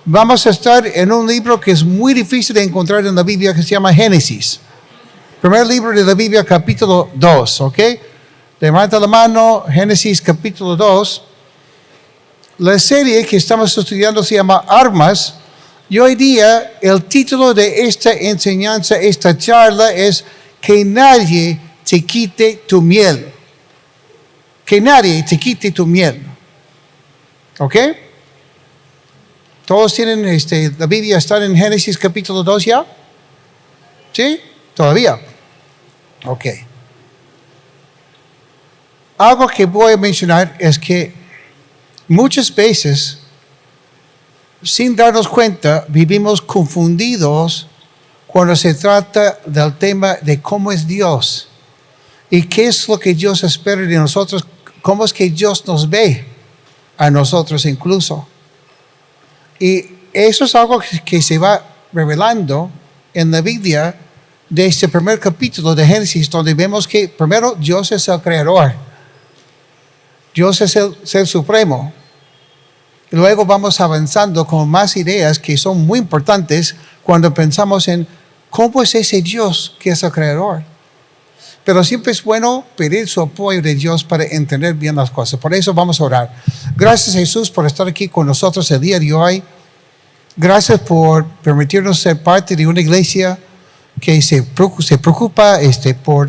Vamos a estar en un libro que es muy difícil de encontrar en la Biblia, que se llama Génesis. Primer libro de la Biblia, capítulo 2, ¿ok? Levanta la mano, Génesis capítulo 2. La serie que estamos estudiando se llama Armas. Y hoy día el título de esta enseñanza, esta charla es Que nadie te quite tu miel. Que nadie te quite tu miel. ¿Ok? ¿Todos tienen la Biblia está en Génesis capítulo 2 ya? ¿Sí? ¿Todavía? Ok. Algo que voy a mencionar es que muchas veces, sin darnos cuenta, vivimos confundidos cuando se trata del tema de cómo es Dios y qué es lo que Dios espera de nosotros, cómo es que Dios nos ve a nosotros incluso. Y eso es algo que se va revelando en la Biblia de este primer capítulo de Génesis, donde vemos que primero Dios es el creador. Dios es el ser supremo. Y luego vamos avanzando con más ideas que son muy importantes cuando pensamos en cómo es ese Dios que es el creador. Pero siempre es bueno pedir su apoyo de Dios para entender bien las cosas. Por eso vamos a orar. Gracias, Jesús, por estar aquí con nosotros el día de hoy. Gracias por permitirnos ser parte de una iglesia que se preocupa por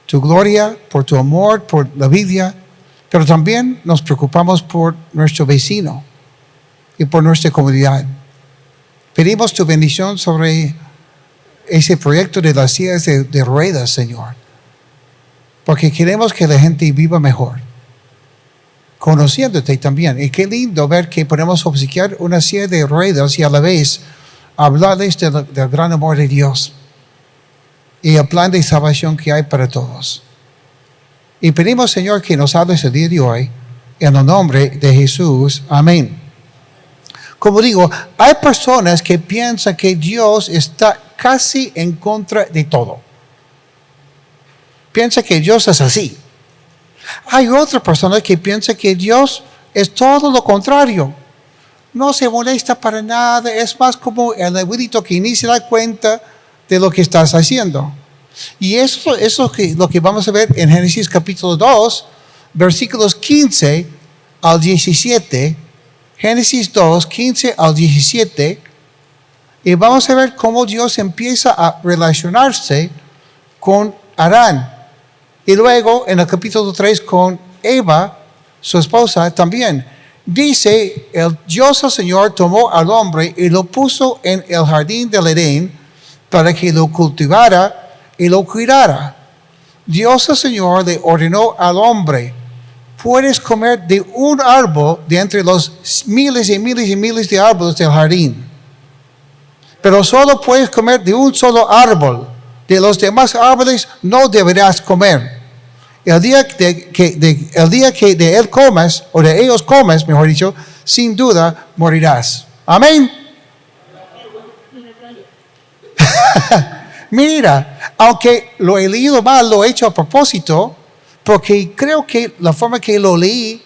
tu gloria, por tu amor, por la Biblia. Pero también nos preocupamos por nuestro vecino y por nuestra comunidad. Pedimos tu bendición sobre ese proyecto de las sillas de ruedas, Señor. Porque queremos que la gente viva mejor. Conociéndote también. Y qué lindo ver que podemos obsequiar una silla de ruedas y a la vez hablarles del gran amor de Dios. Y el plan de salvación que hay para todos. Y pedimos, Señor, que nos hables el día de hoy. En el nombre de Jesús. Amén. Como digo, hay personas que piensan que Dios está casi en contra de todo. Piensa que Dios es así. Hay otra persona que piensa que Dios es todo lo contrario. No se molesta para nada. Es más como el abuelito que ni se da cuenta de lo que estás haciendo. Y eso es lo que vamos a ver en Génesis capítulo 2, versículos 15 al 17. Génesis 2, 15 al 17. Y vamos a ver cómo Dios empieza a relacionarse con Adán. Y luego en el capítulo 3 con Eva, su esposa, también. Dice, el Dios el Señor tomó al hombre y lo puso en el jardín del Edén para que lo cultivara y lo cuidara. Dios el Señor le ordenó al hombre, puedes comer de un árbol de entre los miles y miles y miles de árboles del jardín. Pero solo puedes comer de un solo árbol. De los demás árboles no deberás comer. El día que de él comas, o de ellos comas, mejor dicho, sin duda morirás. Amén. Mira, aunque lo he leído mal, lo he hecho a propósito, porque creo que la forma que lo leí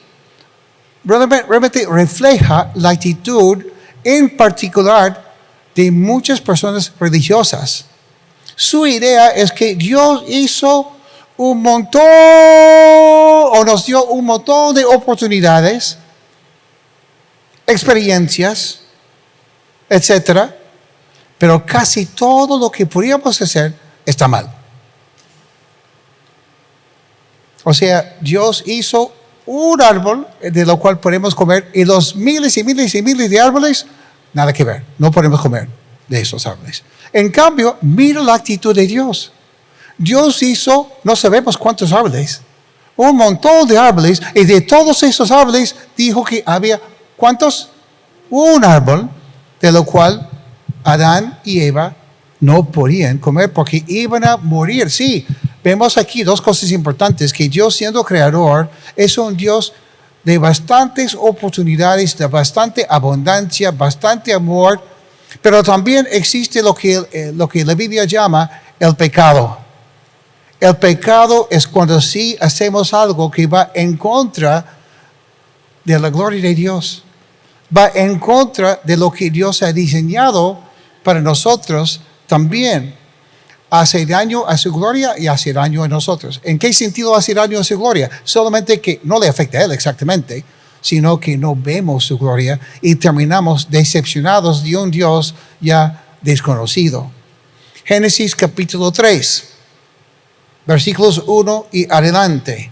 realmente refleja la actitud en particular de muchas personas religiosas. Su idea es que Dios hizo un montón, o nos dio un montón de oportunidades, experiencias, etcétera, pero casi todo lo que podríamos hacer está mal. O sea, Dios hizo un árbol de lo cual podemos comer y los miles y miles y miles de árboles, nada que ver, no podemos comer de esos árboles. En cambio, mira la actitud de Dios. Dios hizo, no sabemos cuántos árboles, un montón de árboles, y de todos esos árboles dijo que había, ¿cuántos? Un árbol, de lo cual Adán y Eva no podían comer porque iban a morir. Sí, vemos aquí dos cosas importantes, que Dios siendo creador es un Dios de bastantes oportunidades, de bastante abundancia, bastante amor, pero también existe lo que la Biblia llama el pecado. El pecado es cuando sí hacemos algo que va en contra de la gloria de Dios. va en contra de lo que Dios ha diseñado para nosotros también. Hace daño a su gloria y hace daño a nosotros. ¿En qué sentido hace daño a su gloria? Solamente que no le afecta a él exactamente, sino que no vemos su gloria y terminamos decepcionados de un Dios ya desconocido. Génesis capítulo 3, versículos 1 y adelante.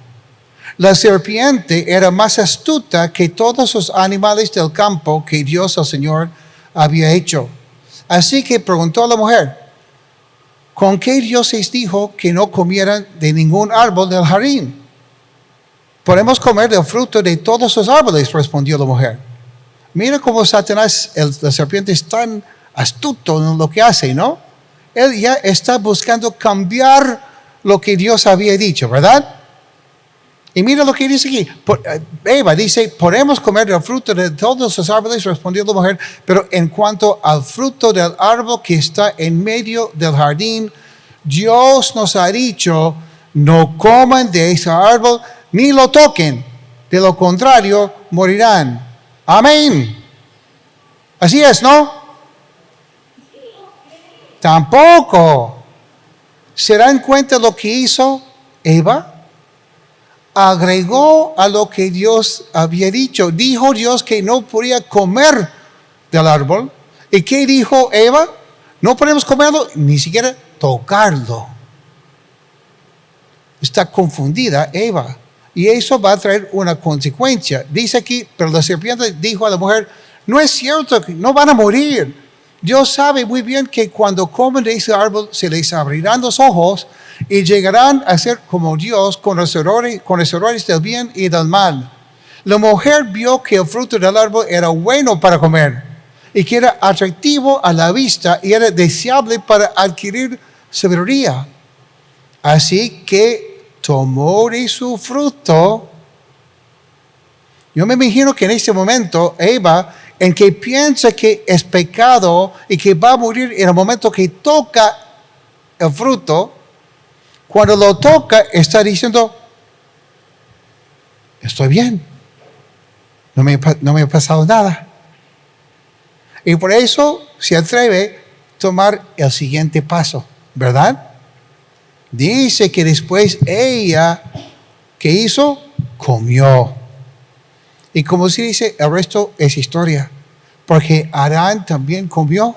La serpiente era más astuta que todos los animales del campo que Dios el Señor había hecho. Así que preguntó a la mujer, ¿con qué Dios les dijo que no comieran de ningún árbol del jardín? Podemos comer del fruto de todos los árboles, respondió la mujer. Mira cómo Satanás, la serpiente, es tan astuto en lo que hace, ¿no? Él ya está buscando cambiar lo que Dios había dicho, ¿verdad? Y mira lo que dice aquí. Eva dice, podemos comer del fruto de todos los árboles, respondió la mujer, pero en cuanto al fruto del árbol que está en medio del jardín, Dios nos ha dicho, no coman de ese árbol, ni lo toquen, de lo contrario, morirán. Amén. Así es, ¿no? Tampoco. ¿Se dan cuenta lo que hizo Eva? Agregó a lo que Dios había dicho. Dijo Dios que no podía comer del árbol. ¿Y qué dijo Eva? No podemos comerlo, ni siquiera tocarlo. Está confundida Eva. Y eso va a traer una consecuencia. Dice aquí, pero la serpiente dijo a la mujer, no es cierto, no van a morir. Dios sabe muy bien que cuando comen de ese árbol se les abrirán los ojos y llegarán a ser como Dios, conocedores del bien y del mal. La mujer vio que el fruto del árbol era bueno para comer y que era atractivo a la vista y era deseable para adquirir sabiduría. Así que tomó de su fruto. Yo me imagino que en este momento Eva, en que piensa que es pecado y que va a morir en el momento que toca el fruto, cuando lo toca está diciendo, estoy bien, no me ha pasado nada. Y por eso se atreve a tomar el siguiente paso, ¿verdad? Dice que después ella, ¿qué hizo? Comió. Y como se dice, el resto es historia. Porque Adán también comió.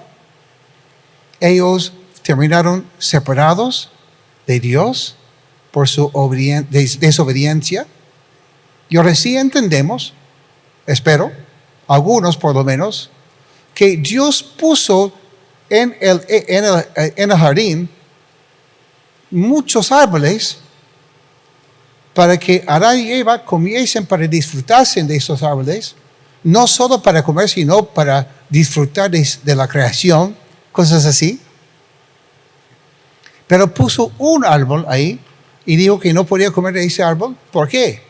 Ellos terminaron separados de Dios por su desobediencia. Y ahora sí entendemos, espero, algunos por lo menos, que Dios puso en el jardín muchos árboles para que Adán y Eva comiesen para disfrutarse de esos árboles, no solo para comer, sino para disfrutar de la creación, cosas así. Pero puso un árbol ahí y dijo que no podía comer de ese árbol. ¿Por qué?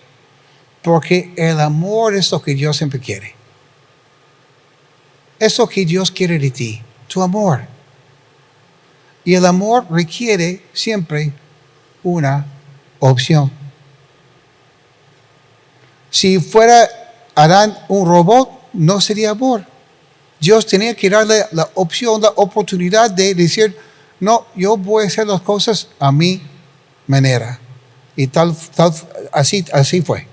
Porque el amor es lo que Dios siempre quiere. Es lo que Dios quiere de ti, tu amor. Y el amor requiere siempre una opción. Si fuera Adán un robot, no sería amor. Dios tenía que darle la opción, la oportunidad de decir, no, yo voy a hacer las cosas a mi manera. Y así fue.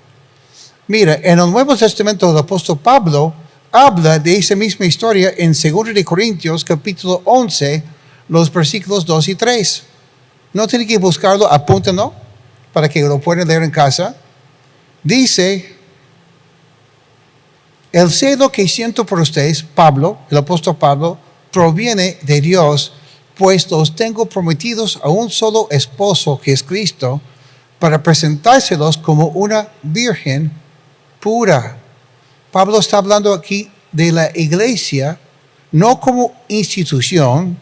Mira, en el Nuevo Testamento el apóstol Pablo habla de esa misma historia en 2 de Corintios capítulo 11, los versículos 2 y 3. No tiene que buscarlo, apúntenlo para que lo puedan leer en casa. Dice, el celo que siento por ustedes, Pablo, el apóstol Pablo, proviene de Dios, pues los tengo prometidos a un solo esposo, que es Cristo, para presentárselos como una virgen pura. Pablo está hablando aquí de la iglesia, no como institución,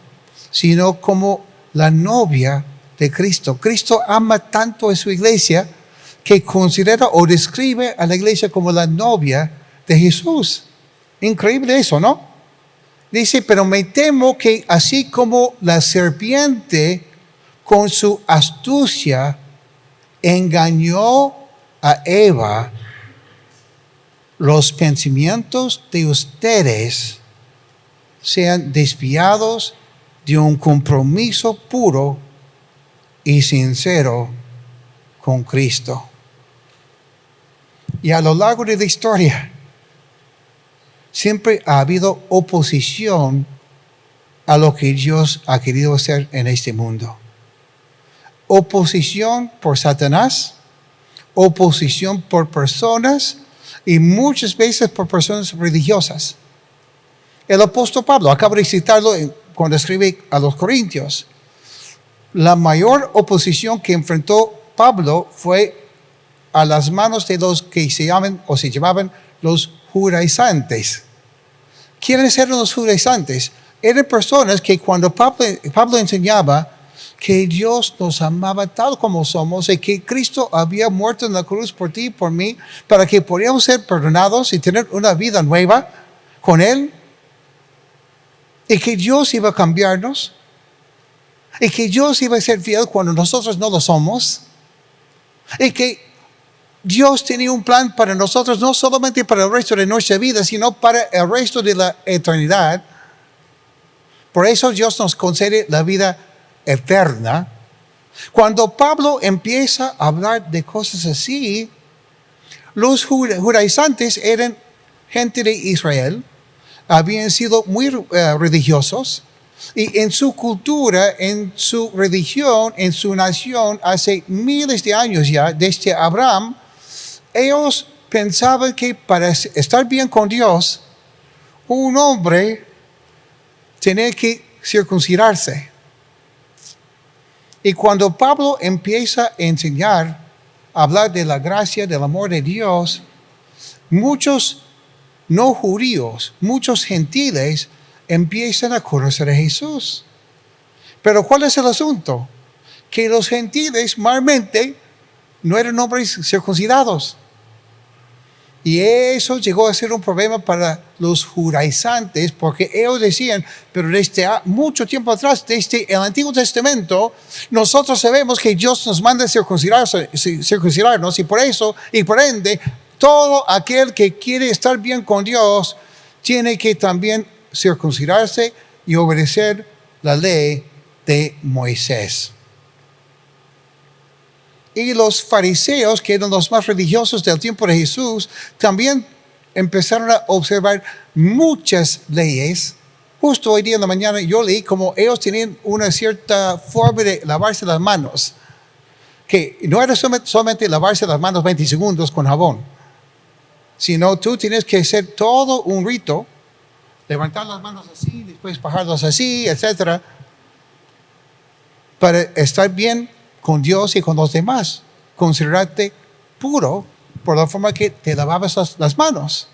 sino como la novia de Cristo. Cristo ama tanto a su iglesia que considera o describe a la iglesia como la novia de Jesús. Increíble eso, ¿no? Dice, pero me temo que así como la serpiente con su astucia engañó a Eva, los pensamientos de ustedes sean desviados de un compromiso puro y sincero con Cristo. Y a lo largo de la historia, siempre ha habido oposición a lo que Dios ha querido hacer en este mundo. Oposición por Satanás, oposición por personas y muchas veces por personas religiosas. El apóstol Pablo, acabo de citarlo cuando escribe a los Corintios, la mayor oposición que enfrentó Pablo fue a las manos de los que se llamaban los judaizantes. ¿Quiénes eran los judaizantes? Eran personas que cuando Pablo enseñaba que Dios nos amaba tal como somos y que Cristo había muerto en la cruz por ti y por mí para que podamos ser perdonados y tener una vida nueva con Él, y que Dios iba a cambiarnos, y que Dios iba a ser fiel cuando nosotros no lo somos, y que Dios tenía un plan para nosotros, no solamente para el resto de nuestra vida, sino para el resto de la eternidad. Por eso Dios nos concede la vida eterna. Cuando Pablo empieza a hablar de cosas así, los judaizantes eran gente de Israel, habían sido muy religiosos, y en su cultura, en su religión, en su nación, hace miles de años ya, desde Abraham, ellos pensaban que para estar bien con Dios, un hombre tenía que circuncidarse. Y cuando Pablo empieza a enseñar, a hablar de la gracia, del amor de Dios, muchos no judíos, muchos gentiles empiezan a conocer a Jesús. Pero ¿cuál es el asunto? Que los gentiles normalmente no eran hombres circuncidados. Y eso llegó a ser un problema para los judaizantes, porque ellos decían, pero desde mucho tiempo atrás, desde el Antiguo Testamento, nosotros sabemos que Dios nos manda circuncidarnos, y por eso, y por ende, todo aquel que quiere estar bien con Dios, tiene que también circuncidarse y obedecer la ley de Moisés. Y los fariseos, que eran los más religiosos del tiempo de Jesús, también empezaron a observar muchas leyes. Justo hoy día en la mañana yo leí como ellos tenían una cierta forma de lavarse las manos, que no era solamente lavarse las manos 20 segundos con jabón, sino tú tienes que hacer todo un rito, levantar las manos así, después bajarlas así, etc., para estar bien con Dios y con los demás, considerarte puro por la forma que te lavabas las manos.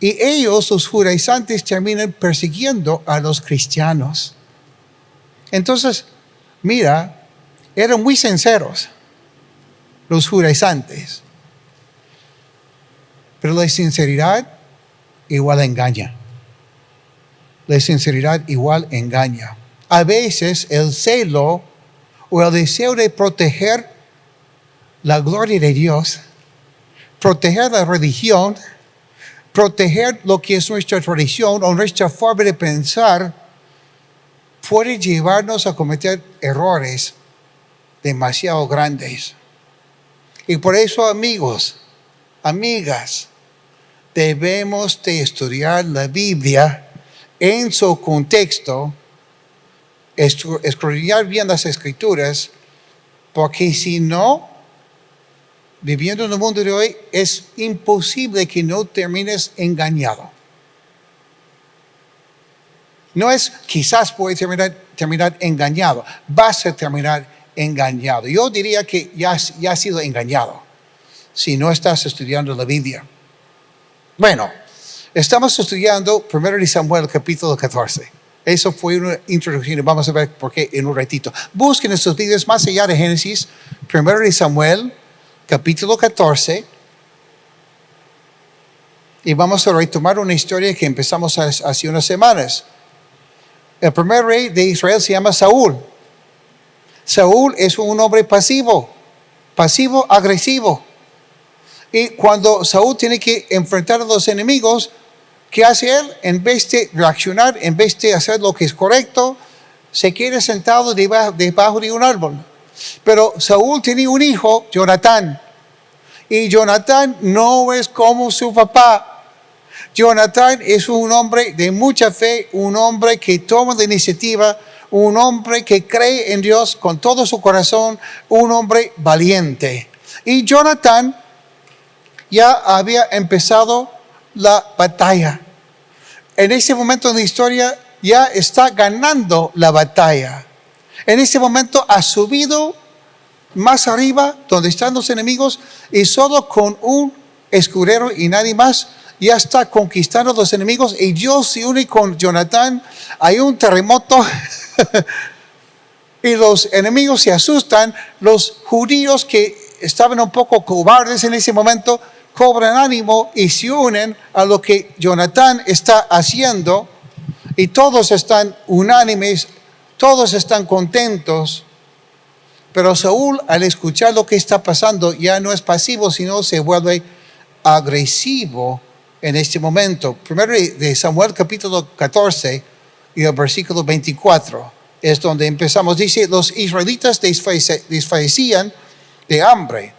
Y ellos, los judaizantes, terminan persiguiendo a los cristianos. Entonces, mira, eran muy sinceros los judaizantes, pero la sinceridad igual engaña. La sinceridad igual engaña. A veces el celo o el deseo de proteger la gloria de Dios, proteger la religión, proteger lo que es nuestra tradición o nuestra forma de pensar, puede llevarnos a cometer errores demasiado grandes. Y por eso, amigos, amigas, debemos de estudiar la Biblia en su contexto, escudriñar bien las Escrituras, porque si no, viviendo en el mundo de hoy, es imposible que no termines engañado. No es quizás puedes terminar engañado, vas a terminar engañado. Yo diría que ya has sido engañado si no estás estudiando la Biblia. Bueno, estamos estudiando 1 Samuel capítulo 14. Eso fue una introducción y vamos a ver por qué en un ratito. Busquen en sus Biblias más allá de Génesis, 1 Samuel capítulo 14. Y vamos a retomar una historia que empezamos hace unas semanas. El primer rey de Israel se llama Saúl. Saúl es un hombre pasivo agresivo. Y cuando Saúl tiene que enfrentar a los enemigos, ¿qué hace él? En vez de reaccionar, en vez de hacer lo que es correcto, se queda sentado debajo de un árbol. Pero Saúl tenía un hijo, Jonatán. Y Jonatán no es como su papá. Jonatán es un hombre de mucha fe, un hombre que toma la iniciativa, un hombre que cree en Dios con todo su corazón, un hombre valiente. Y Jonatán ya había empezado la batalla. En ese momento en la historia ya está ganando la batalla. En ese momento ha subido más arriba donde están los enemigos y solo con un escudero y nadie más ya está conquistando a los enemigos y Dios se une con Jonatán. Hay un terremoto y los enemigos se asustan. Los judíos que estaban un poco cobardes en ese momento cobran ánimo y se unen a lo que Jonatán está haciendo y todos están unánimes, todos están contentos. Pero Saúl, al escuchar lo que está pasando, ya no es pasivo, sino se vuelve agresivo en este momento. Primero de Samuel capítulo 14 y el versículo 24 es donde empezamos. Dice, los israelitas desfallecían de hambre,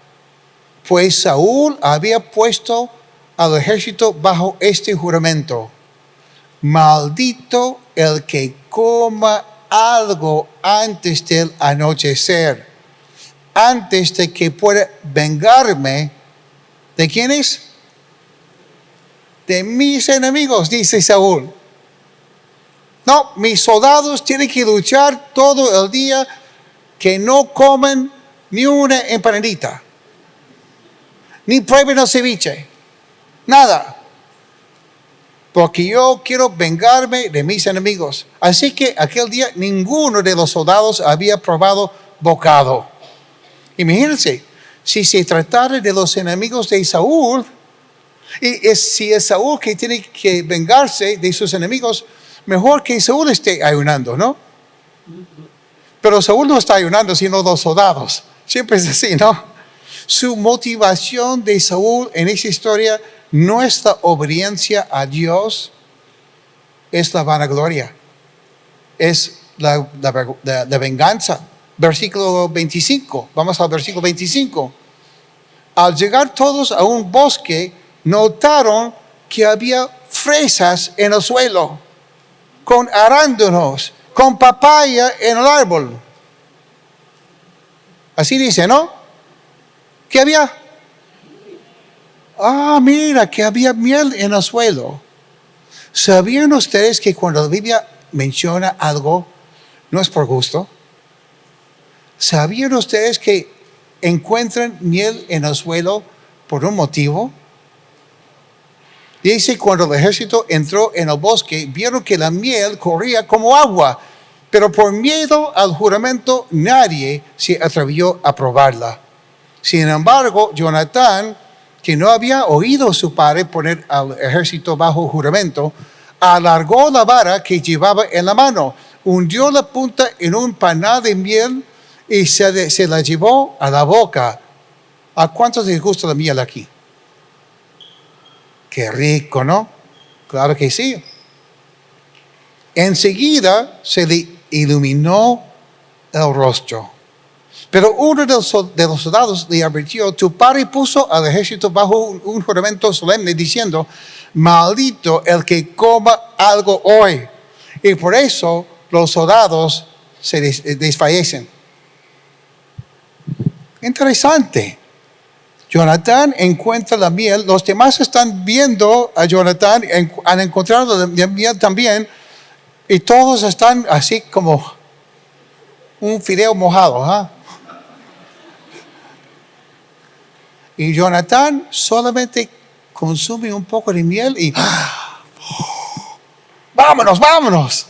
pues Saúl había puesto al ejército bajo este juramento: maldito el que coma algo antes del anochecer, antes de que pueda vengarme. ¿De quiénes? De mis enemigos, dice Saúl. No, mis soldados tienen que luchar todo el día, que no comen ni una empanadita, ni prueben el ceviche, nada. Porque yo quiero vengarme de mis enemigos. Así que aquel día ninguno de los soldados había probado bocado. Imagínense, si se tratara de los enemigos de Saúl, y si es Saúl que tiene que vengarse de sus enemigos, mejor que Saúl esté ayunando, ¿no? Pero Saúl no está ayunando, sino los soldados. Siempre es así, ¿no? Su motivación de Saúl en esa historia no es la obediencia a Dios, es la vanagloria, es la venganza. Versículo 25, vamos al versículo 25. Al llegar todos a un bosque, notaron que había fresas en el suelo, con arándanos, con papaya en el árbol. Así dice, ¿no? ¿Qué había? Mira, que había miel en el suelo. ¿Sabían ustedes que cuando la Biblia menciona algo, no es por gusto? ¿Sabían ustedes que encuentran miel en el suelo por un motivo? Dice, cuando el ejército entró en el bosque, vieron que la miel corría como agua, pero por miedo al juramento nadie se atrevió a probarla. Sin embargo, Jonatán, que no había oído a su padre poner al ejército bajo juramento, alargó la vara que llevaba en la mano, hundió la punta en un panal de miel y se la llevó a la boca. ¿A cuántos les gusta la miel aquí? Qué rico, ¿no? Claro que sí. Enseguida se le iluminó el rostro. Pero uno de los soldados le advirtió: tu padre puso al ejército bajo un juramento solemne diciendo, maldito el que coma algo hoy. Y por eso los soldados se desfallecen. Interesante. Jonatán encuentra la miel. Los demás están viendo a Jonatán, han encontrado la miel también. Y todos están así como un fideo mojado, ¿ah? Y Jonatán solamente consume un poco de miel y vámonos.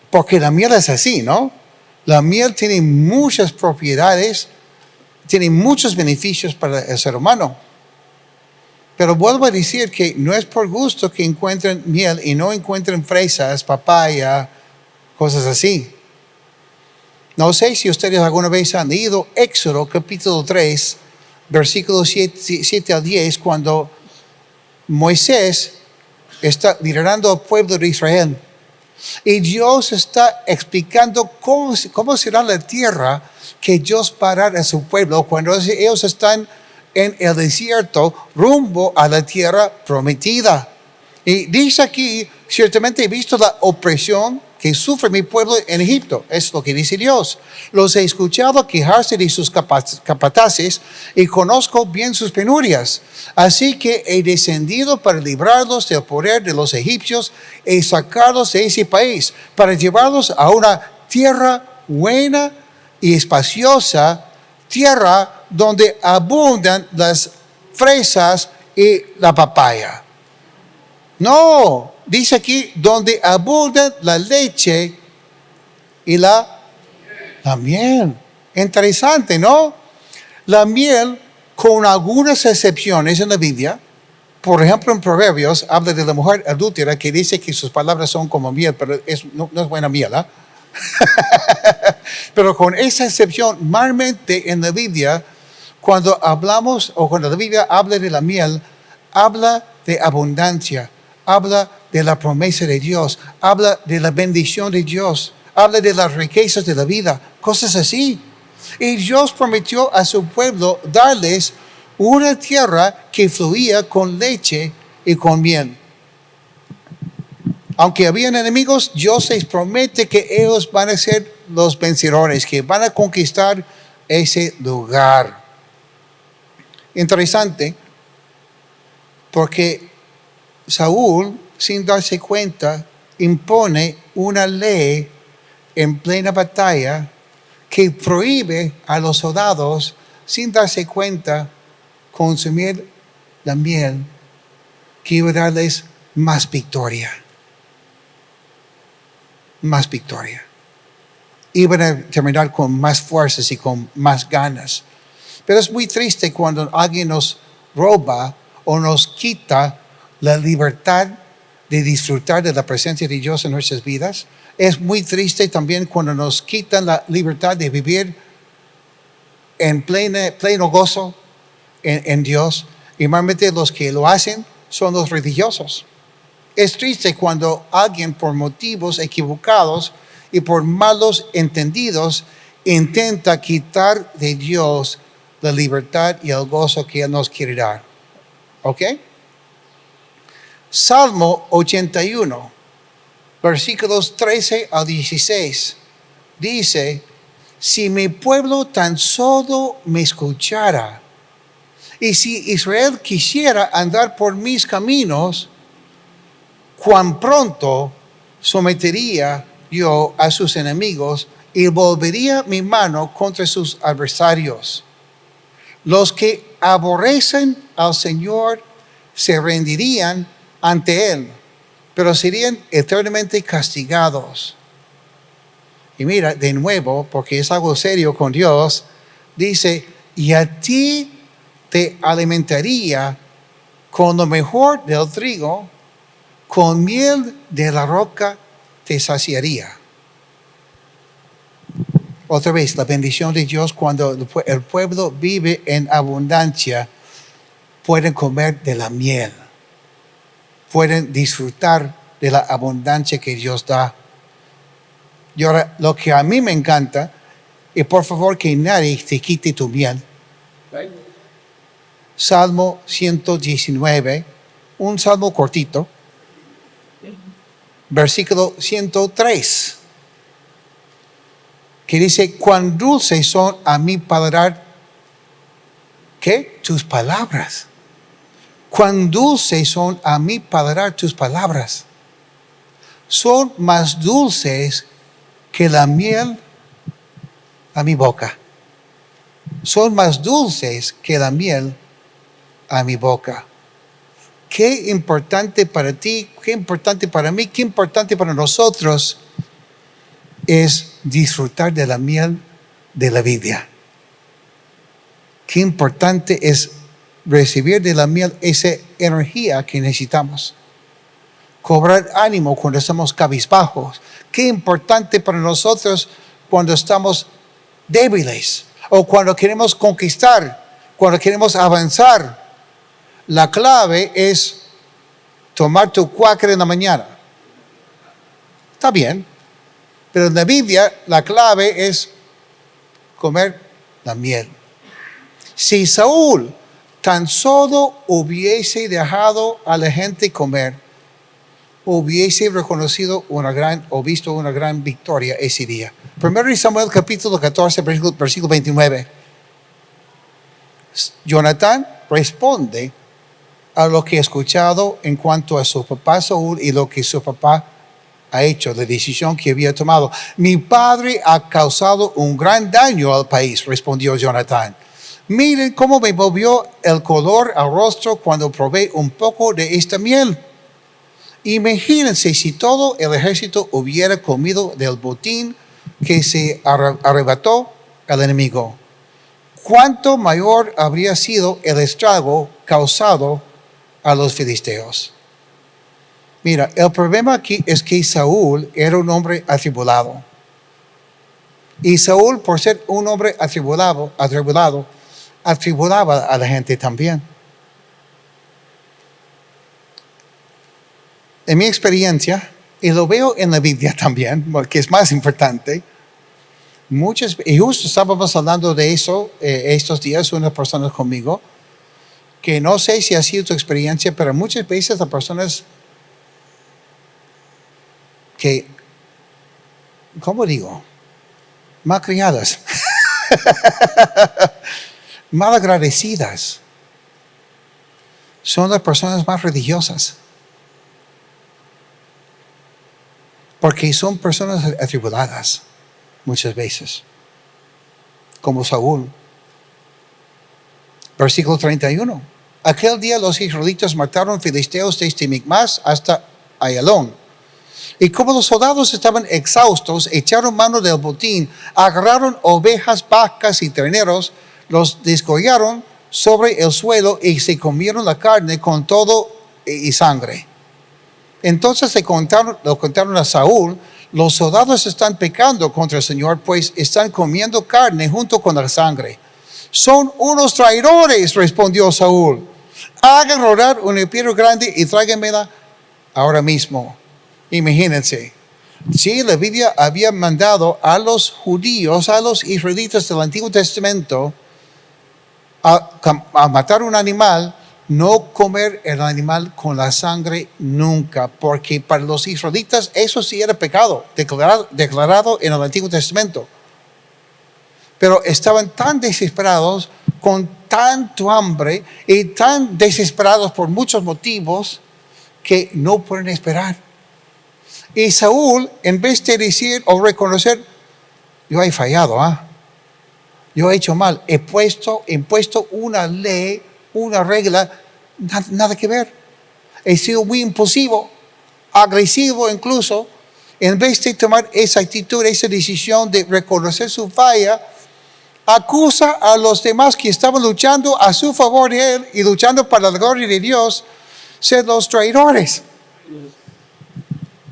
Porque la miel es así, ¿no? La miel tiene muchas propiedades, tiene muchos beneficios para el ser humano. Pero vuelvo a decir que no es por gusto que encuentren miel y no encuentren fresas, papaya, cosas así. No sé si ustedes alguna vez han leído Éxodo capítulo 3, versículos 7 al 10, cuando Moisés está liderando al pueblo de Israel. Y Dios está explicando cómo será la tierra que Dios parará a su pueblo cuando ellos están en el desierto rumbo a la tierra prometida. Y dice aquí, ciertamente he visto la opresión que sufre mi pueblo en Egipto. Es lo que dice Dios. Los he escuchado quejarse de sus capataces y conozco bien sus penurias. Así que he descendido para librarlos del poder de los egipcios y sacarlos de ese país, para llevarlos a una tierra buena y espaciosa, tierra donde abundan las fresas y la papaya. No, dice aquí, donde abunda la leche y la miel. Interesante, ¿no? La miel, con algunas excepciones en la Biblia, por ejemplo en Proverbios, habla de la mujer adúltera que dice que sus palabras son como miel, pero no es buena miel, ¿eh? Pero con esa excepción, normalmente en la Biblia, cuando hablamos o cuando la Biblia habla de la miel, habla de abundancia, habla de la promesa de Dios, habla de la bendición de Dios, habla de las riquezas de la vida, cosas así. Y Dios prometió a su pueblo darles una tierra que fluía con leche y con miel. Aunque habían enemigos, Dios les promete que ellos van a ser los vencedores, que van a conquistar ese lugar. Interesante, porque Saúl, sin darse cuenta, impone una ley en plena batalla que prohíbe a los soldados, sin darse cuenta, consumir la miel que iba a darles más victoria. Más victoria. Iban a terminar con más fuerzas y con más ganas. Pero es muy triste cuando alguien nos roba o nos quita la libertad de disfrutar de la presencia de Dios en nuestras vidas. Es muy triste también cuando nos quitan la libertad de vivir en pleno gozo en Dios. Y normalmente los que lo hacen son los religiosos. Es triste cuando alguien por motivos equivocados y por malos entendidos intenta quitar de Dios la libertad y el gozo que Él nos quiere dar. ¿Ok? Salmo 81, versículos 13 al 16, dice: si mi pueblo tan solo me escuchara, y si Israel quisiera andar por mis caminos, cuán pronto sometería yo a sus enemigos y volvería mi mano contra sus adversarios. Los que aborrecen al Señor se rendirían ante Él, pero serían eternamente castigados. Y mira, de nuevo, porque es algo serio con Dios, dice: y a ti te alimentaría con lo mejor del trigo, con miel de la roca te saciaría. Otra vez, la bendición de Dios, cuando el pueblo vive en abundancia, pueden comer de la miel, pueden disfrutar de la abundancia que Dios da. Y ahora, lo que a mí me encanta, y por favor que nadie te quite tu miel. Salmo 119, un salmo cortito, versículo 103, que dice: cuán dulces son a mi paladar, ¿qué? Tus palabras. Cuán dulces son a mi paladar tus palabras. Son más dulces que la miel a mi boca. Son más dulces que la miel a mi boca. Qué importante para ti, qué importante para mí, qué importante para nosotros es disfrutar de la miel de la Biblia. Qué importante es recibir de la miel esa energía que necesitamos. Cobrar ánimo cuando estamos cabizbajos. Qué importante para nosotros cuando estamos débiles o cuando queremos conquistar. cuando queremos avanzar, la clave es tomar tu cuáquer en la mañana. Está bien, pero en la Biblia la clave es comer la miel. Si Saúl tan solo hubiese dejado a la gente comer, hubiese reconocido o visto una gran victoria ese día. 1 Samuel capítulo 14, versículo 29. Jonatán responde a lo que ha escuchado en cuanto a su papá Saúl y lo que su papá ha hecho, la decisión que había tomado. Mi padre ha causado un gran daño al país, respondió Jonatán. Miren cómo me volvió el color al rostro cuando probé un poco de esta miel. Imagínense si todo el ejército hubiera comido del botín que se arrebató al enemigo. ¿Cuánto mayor habría sido el estrago causado a los filisteos? Mira, el problema aquí es que Saúl era un hombre atribulado. Y Saúl, por ser un hombre atribulaba a la gente también. En mi experiencia, y lo veo en la Biblia también, porque es más importante, y justo estábamos hablando de eso estos días, unas personas conmigo, que no sé si ha sido tu experiencia, pero muchas veces las personas que, ¿cómo digo? Malcriadas, malagradecidas, son las personas más religiosas. Porque son personas atribuladas muchas veces, como Saúl. Versículo 31. Aquel día los israelitas mataron filisteos desde Micmas hasta Ayalón. Y como los soldados estaban exhaustos, echaron mano del botín, agarraron ovejas, vacas y terneros, los desgollaron sobre el suelo y se comieron la carne con todo y sangre. Entonces lo contaron a Saúl: los soldados están pecando contra el Señor, pues están comiendo carne junto con la sangre. Son unos traidores, respondió Saúl. Hagan rodar una piedra grande y tráiganmela ahora mismo. Imagínense, si la Biblia había mandado a los judíos, a los israelitas del Antiguo Testamento, a matar un animal, no comer el animal con la sangre nunca, porque para los israelitas eso sí era pecado, declarado en el Antiguo Testamento. Pero estaban tan desesperados, con tanto hambre y tan desesperados por muchos motivos, que no pueden esperar. Y Saúl, en vez de decir o reconocer, yo he fallado, yo he hecho mal, he impuesto una ley, una regla, nada que ver. He sido muy impulsivo, agresivo incluso. En vez de tomar esa actitud, esa decisión de reconocer su falla, acusa a los demás que estaban luchando a su favor de él y luchando para la gloria de Dios, ser los traidores.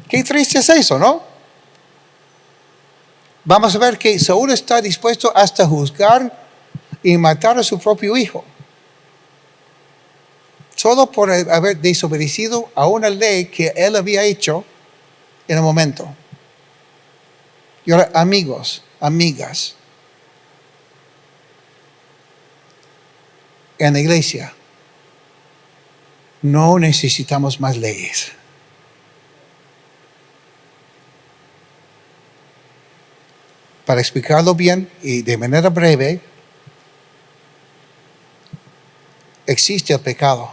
Qué triste es eso, ¿no? Vamos a ver que Saúl está dispuesto hasta juzgar y matar a su propio hijo, solo por haber desobedecido a una ley que él había hecho en el momento. Y ahora, amigos, amigas, en la iglesia no necesitamos más leyes. Para explicarlo bien y de manera breve, existe el pecado.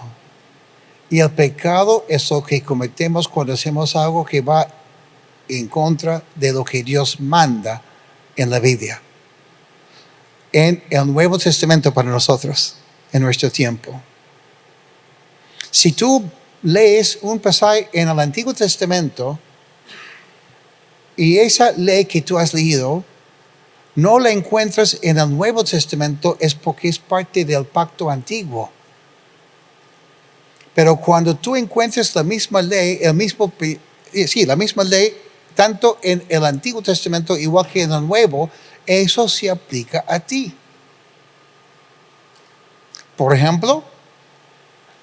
Y el pecado es lo que cometemos cuando hacemos algo que va en contra de lo que Dios manda en la Biblia. En el Nuevo Testamento para nosotros, en nuestro tiempo. Si tú lees un pasaje en el Antiguo Testamento y esa ley que tú has leído no la encuentras en el Nuevo Testamento, es porque es parte del pacto antiguo. Pero cuando tú encuentres la misma ley, la misma ley, tanto en el Antiguo Testamento igual que en el Nuevo, eso se aplica a ti. Por ejemplo,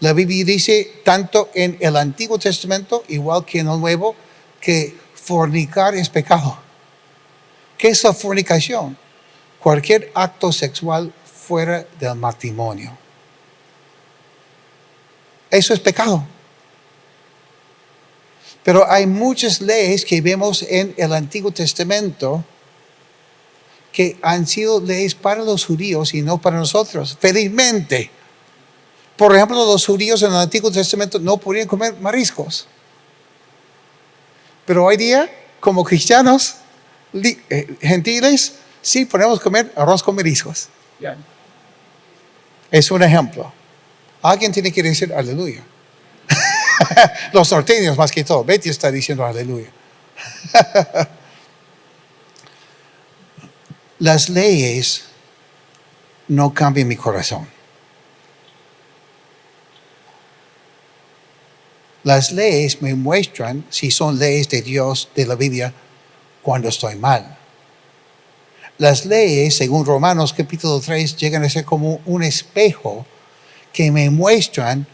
la Biblia dice tanto en el Antiguo Testamento, igual que en el Nuevo, que fornicar es pecado. ¿Qué es la fornicación? Cualquier acto sexual fuera del matrimonio. Eso es pecado. Pero hay muchas leyes que vemos en el Antiguo Testamento que han sido leyes para los judíos y no para nosotros. Felizmente. Por ejemplo, los judíos en el Antiguo Testamento no podían comer mariscos. Pero hoy día, como cristianos gentiles, sí podemos comer arroz con mariscos. Yeah. Es un ejemplo. Alguien tiene que decir aleluya. Los norteños más que todo. Betty está diciendo aleluya. Las leyes no cambian mi corazón. Las leyes me muestran si son leyes de Dios, de la Biblia, cuando estoy mal. Las leyes, según Romanos capítulo 3, llegan a ser como un espejo que me muestran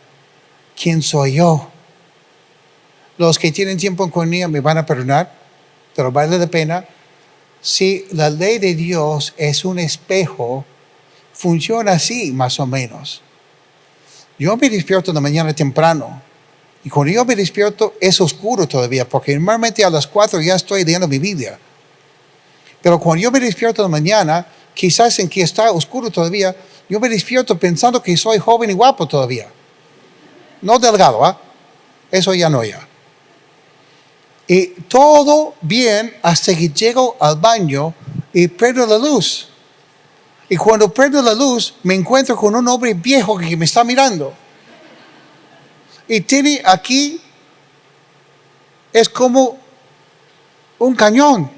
quién soy yo. Los que tienen tiempo en comunidad me van a perdonar, pero vale la pena. Si la ley de Dios es un espejo, funciona así más o menos. Yo me despierto en la mañana temprano y cuando yo me despierto es oscuro todavía, porque normalmente a las 4 ya estoy leyendo mi Biblia. Pero cuando yo me despierto en la mañana, quizás en que está oscuro todavía, yo me despierto pensando que soy joven y guapo todavía. No delgado, ¿ah? Eso ya no ya. Y todo bien hasta que llego al baño y prendo la luz. Y cuando prendo la luz, me encuentro con un hombre viejo que me está mirando. Y tiene aquí, es como un cañón.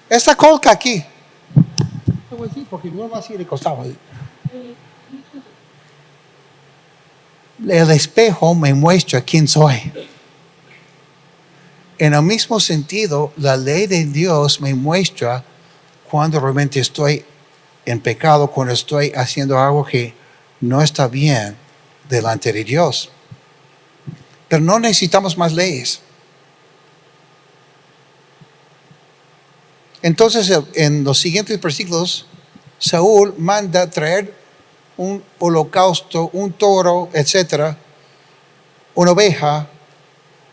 Esta colca aquí. Porque no va así de costado. El espejo me muestra quién soy. En el mismo sentido, la ley de Dios me muestra cuando realmente estoy en pecado, cuando estoy haciendo algo que no está bien delante de Dios. Pero no necesitamos más leyes. Entonces, en los siguientes versículos, Saúl manda traer un holocausto, un toro, etcétera, una oveja.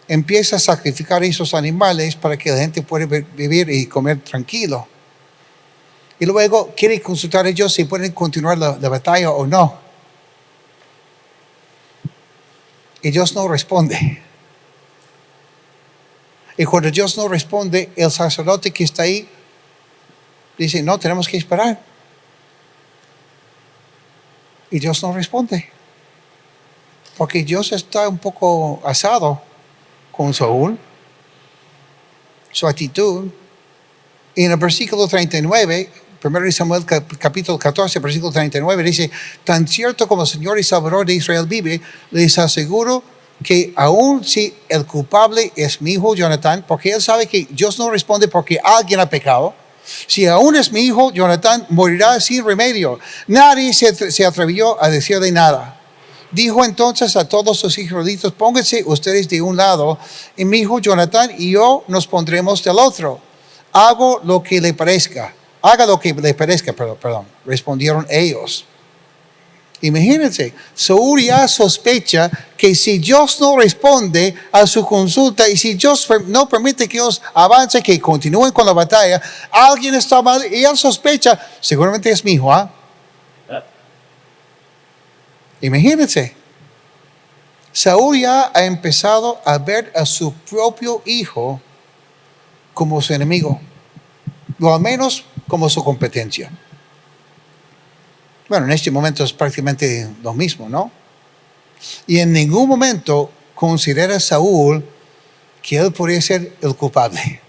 Empieza a sacrificar esos animales para que la gente pueda vivir y comer tranquilo. Y luego quiere consultar a Dios si pueden continuar la batalla o no. Y Dios no responde. Y cuando Dios no responde, el sacerdote que está ahí dice, no, tenemos que esperar. Y Dios no responde. Porque Dios está un poco asado con Saúl, su actitud. Y en el versículo 39, 1 Samuel capítulo 14, versículo 39, dice, tan cierto como el Señor y Salvador de Israel vive, les aseguro que aun si el culpable es mi hijo Jonatán, porque él sabe que Dios no responde porque alguien ha pecado, si aún es mi hijo Jonatán, morirá sin remedio. Nadie se atrevió a decirle nada. Dijo entonces a todos sus israelitas, pónganse ustedes de un lado, y mi hijo Jonatán y yo nos pondremos del otro. Haga lo que le parezca, respondieron ellos. Imagínense, Saúl ya sospecha que si Dios no responde a su consulta y si Dios no permite que ellos avancen, que continúen con la batalla, alguien está mal y él sospecha, seguramente es mi hijo, ¿ah? Imagínense, Saúl ya ha empezado a ver a su propio hijo como su enemigo, o al menos como su competencia. Bueno, en este momento es prácticamente lo mismo, ¿no? Y en ningún momento considera Saúl que él podría ser el culpable.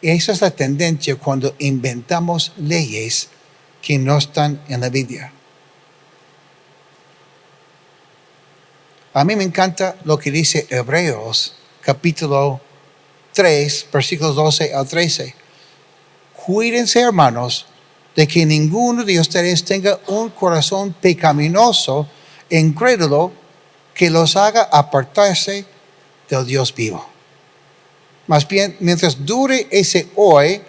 Y esa es la tendencia cuando inventamos leyes que no están en la Biblia. A mí me encanta lo que dice Hebreos, capítulo 3, versículos 12 al 13. Cuídense, hermanos, de que ninguno de ustedes tenga un corazón pecaminoso, incrédulo, que los haga apartarse del Dios vivo. Más bien, mientras dure ese hoy,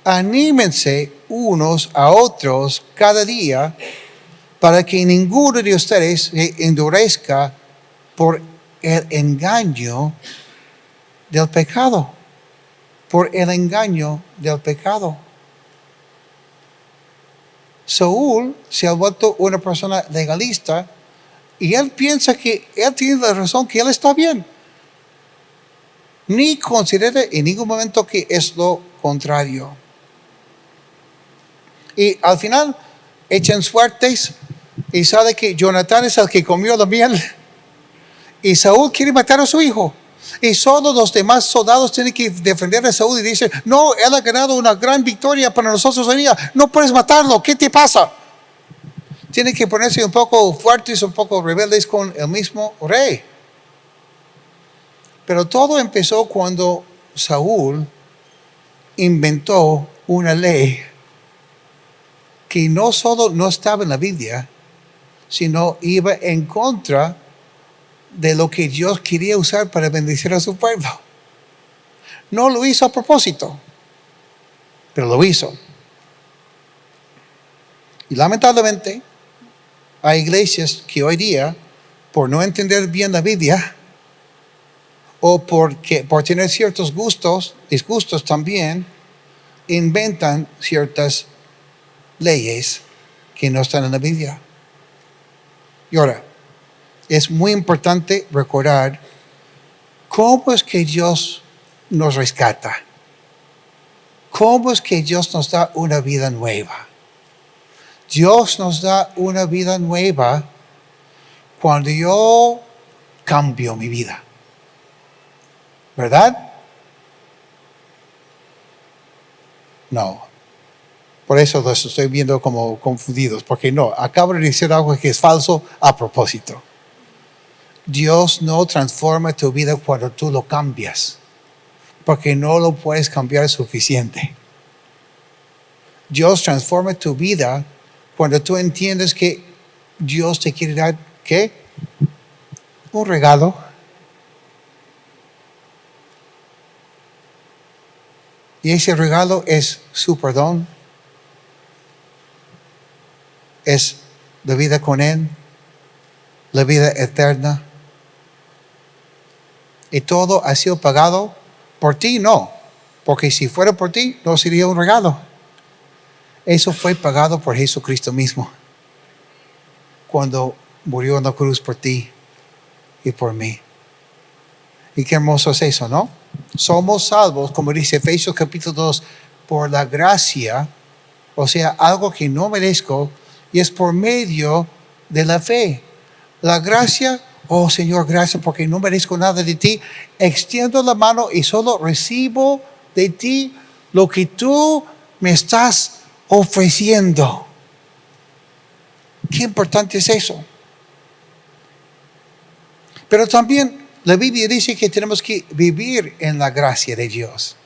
anímense unos a otros cada día para que ninguno de ustedes se endurezca por el engaño del pecado. Por el engaño del pecado. Saúl se ha vuelto una persona legalista y él piensa que él tiene la razón, que él está bien. Ni considera en ningún momento que es lo contrario. Y al final echan suertes y sabe que Jonatán es el que comió la miel. Y Saúl quiere matar a su hijo. Y solo los demás soldados tienen que defender a Saúl y dicen, no, él ha ganado una gran victoria para nosotros hoy día. No puedes matarlo, ¿qué te pasa? Tienen que ponerse un poco fuertes, un poco rebeldes con el mismo rey. Pero todo empezó cuando Saúl inventó una ley que no solo no estaba en la Biblia, sino iba en contra de lo que Dios quería usar para bendecir a su pueblo. No lo hizo a propósito, pero lo hizo. Y lamentablemente hay iglesias que hoy día, por no entender bien la Biblia, o por tener ciertos disgustos también, inventan ciertas leyes que no están en la Biblia. Y ahora, es muy importante recordar cómo es que Dios nos rescata. Cómo es que Dios nos da una vida nueva. Dios nos da una vida nueva cuando yo cambio mi vida. ¿Verdad? No. Por eso los estoy viendo como confundidos, porque no, acabo de decir algo que es falso a propósito. Dios no transforma tu vida cuando tú lo cambias, porque no lo puedes cambiar suficiente. Dios transforma tu vida cuando tú entiendes que Dios te quiere dar, ¿qué? Un regalo. Y ese regalo es su perdón. Es la vida con Él, la vida eterna. Y todo ha sido pagado por ti, no. Porque si fuera por ti, no sería un regalo. Eso fue pagado por Jesucristo mismo. Cuando murió en la cruz por ti y por mí. Y qué hermoso es eso, ¿no? Somos salvos, como dice Efesios capítulo 2, por la gracia, o sea, algo que no merezco, y es por medio de la fe. La gracia, oh Señor, gracias porque no merezco nada de ti. Extiendo la mano y solo recibo de ti lo que tú me estás ofreciendo. Qué importante es eso. Pero también la Biblia dice que tenemos que vivir en la gracia de Dios.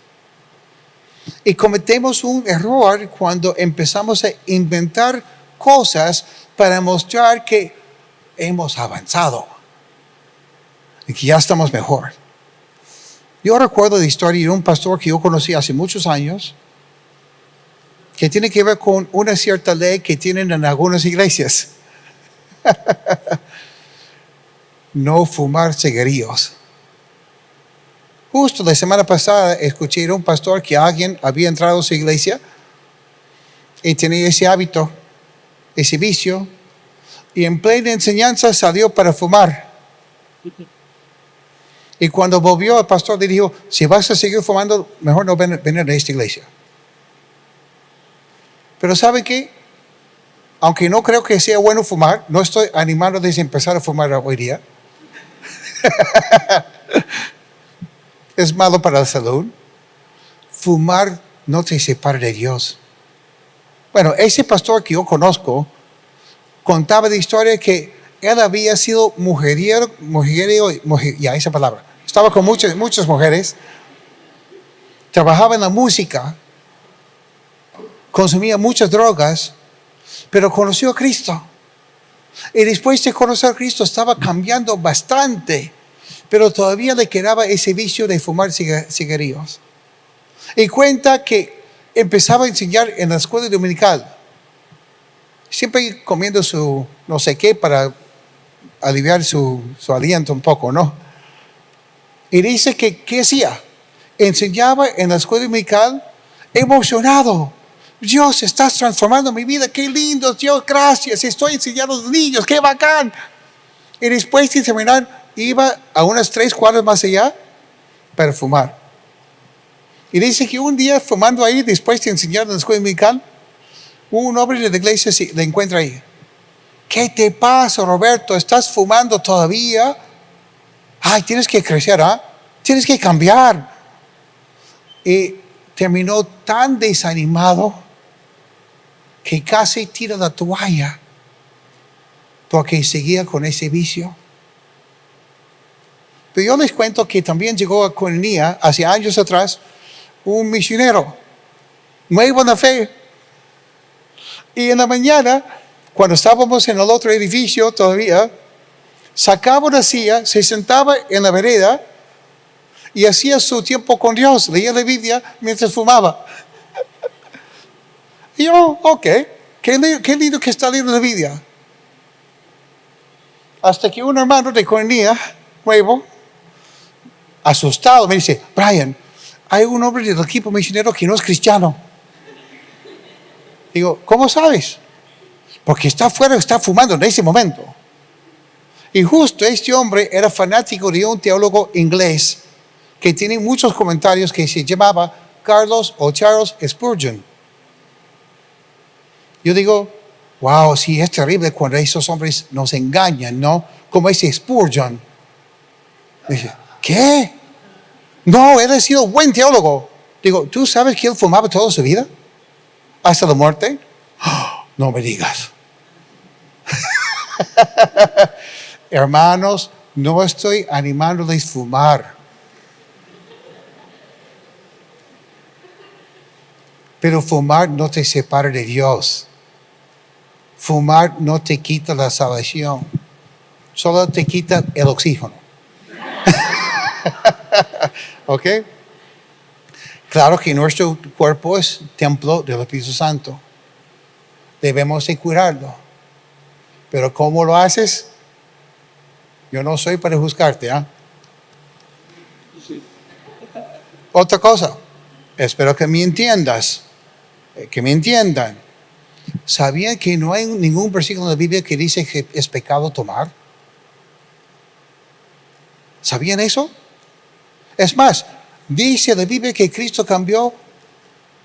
Y cometemos un error cuando empezamos a inventar cosas para mostrar que hemos avanzado y que ya estamos mejor. Yo recuerdo la historia de un pastor que yo conocí hace muchos años, que tiene que ver con una cierta ley que tienen en algunas iglesias. No fumar cigarrillos. Justo la semana pasada escuché de un pastor que alguien había entrado a su iglesia y tenía ese hábito, ese vicio, y en plena enseñanza salió para fumar. Y cuando volvió, el pastor le dijo, si vas a seguir fumando, mejor no venir a esta iglesia. Pero ¿saben qué? Aunque no creo que sea bueno fumar, no estoy animando a empezar a fumar hoy día. Es malo para la salud. Fumar no te separa de Dios. Bueno, ese pastor que yo conozco contaba de historia que él había sido mujeriego, ya esa palabra. Estaba con muchas mujeres. Trabajaba en la música. consumía muchas drogas, pero conoció a Cristo. Y después de conocer a Cristo estaba cambiando bastante, pero todavía le quedaba ese vicio de fumar cigarrillos. Y cuenta que empezaba a enseñar en la escuela dominical, siempre comiendo su no sé qué para aliviar su aliento un poco, ¿no? Y dice que, ¿qué hacía? Enseñaba en la escuela dominical emocionado. Dios, estás transformando mi vida, qué lindo, Dios, gracias, estoy enseñando a los niños, qué bacán. Y después de terminar, iba a unas 3 cuadras más allá para fumar. Y dice que un día fumando ahí, después de enseñar en la escuela dominical, un hombre de la iglesia le encuentra ahí. ¿Qué te pasa, Roberto? ¿Estás fumando todavía? Ay, tienes que crecer, ¿ah? Tienes que cambiar. Y terminó tan desanimado que casi tira la toalla porque seguía con ese vicio. Pero yo les cuento que también llegó a Coronilla hace años atrás un misionero nuevo en la fe. Y en la mañana, cuando estábamos en el otro edificio todavía, sacaba una silla, se sentaba en la vereda y hacía su tiempo con Dios, leía la Biblia mientras fumaba. Y yo, ok, qué lindo que está leyendo la Biblia. Hasta que un hermano de Coronilla, nuevo, asustado, me dice, Brian, hay un hombre del equipo misionero que no es cristiano. Digo, ¿cómo sabes? Porque está afuera, está fumando en ese momento. Y justo este hombre era fanático de un teólogo inglés que tiene muchos comentarios, que se llamaba Carlos o Charles Spurgeon. Yo digo, wow, sí, es terrible cuando esos hombres nos engañan, ¿no? Como ese Spurgeon. Dice, ¿qué? No, él ha sido buen teólogo. Digo, ¿tú sabes que él fumaba toda su vida? ¿Hasta la muerte? Oh, no me digas. Hermanos, no estoy animándoles a fumar. Pero fumar no te separa de Dios. Fumar no te quita la salvación. Solo te quita el oxígeno. ¿Ok? Claro que nuestro cuerpo es templo del Espíritu Santo. Debemos de cuidarlo. Pero ¿cómo lo haces? Yo no soy para juzgarte, ¿ah? Otra cosa, espero que me entiendas, que me entiendan. ¿Sabían que no hay ningún versículo en la Biblia que dice que es pecado tomar? ¿Sabían eso? Es más, dice la Biblia que Cristo cambió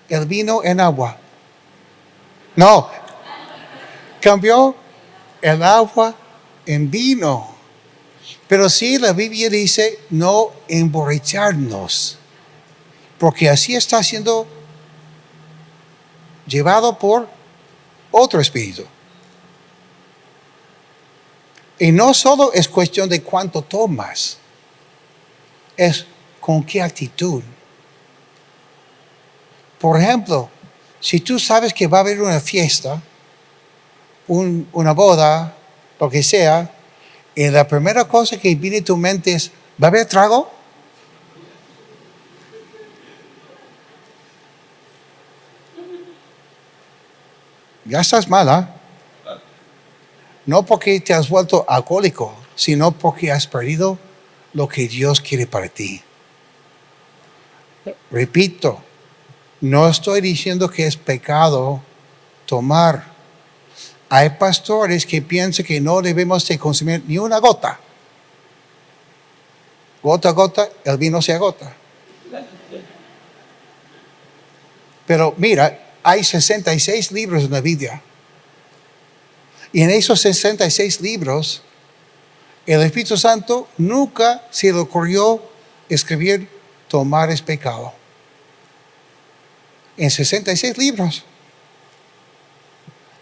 el vino en agua. No, cambió el agua en vino. Pero sí, la Biblia dice no emborracharnos, porque así está siendo llevado por otro espíritu. Y no solo es cuestión de cuánto tomas, es con qué actitud. Por ejemplo, si tú sabes que va a haber una fiesta, una boda, lo que sea, y la primera cosa que viene a tu mente es, ¿va a haber trago? Ya estás mala. No porque te has vuelto alcohólico, sino porque has perdido lo que Dios quiere para ti. Repito, no estoy diciendo que es pecado tomar. Hay pastores que piensan que no debemos de consumir ni una gota. Gota a gota, el vino se agota. Pero mira, hay 66 libros en la Biblia. Y en esos 66 libros, el Espíritu Santo nunca se le ocurrió escribir tomar es pecado. En 66 libros.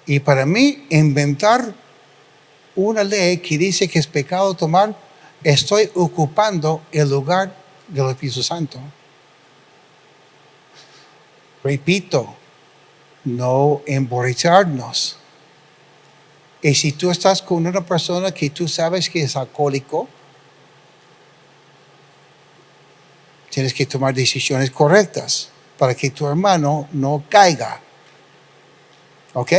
Y para mí, inventar una ley que dice que es pecado tomar, estoy ocupando el lugar del Espíritu Santo. Repito, no emborracharnos. Y si tú estás con una persona que tú sabes que es alcohólico, tienes que tomar decisiones correctas para que tu hermano no caiga. ¿Ok?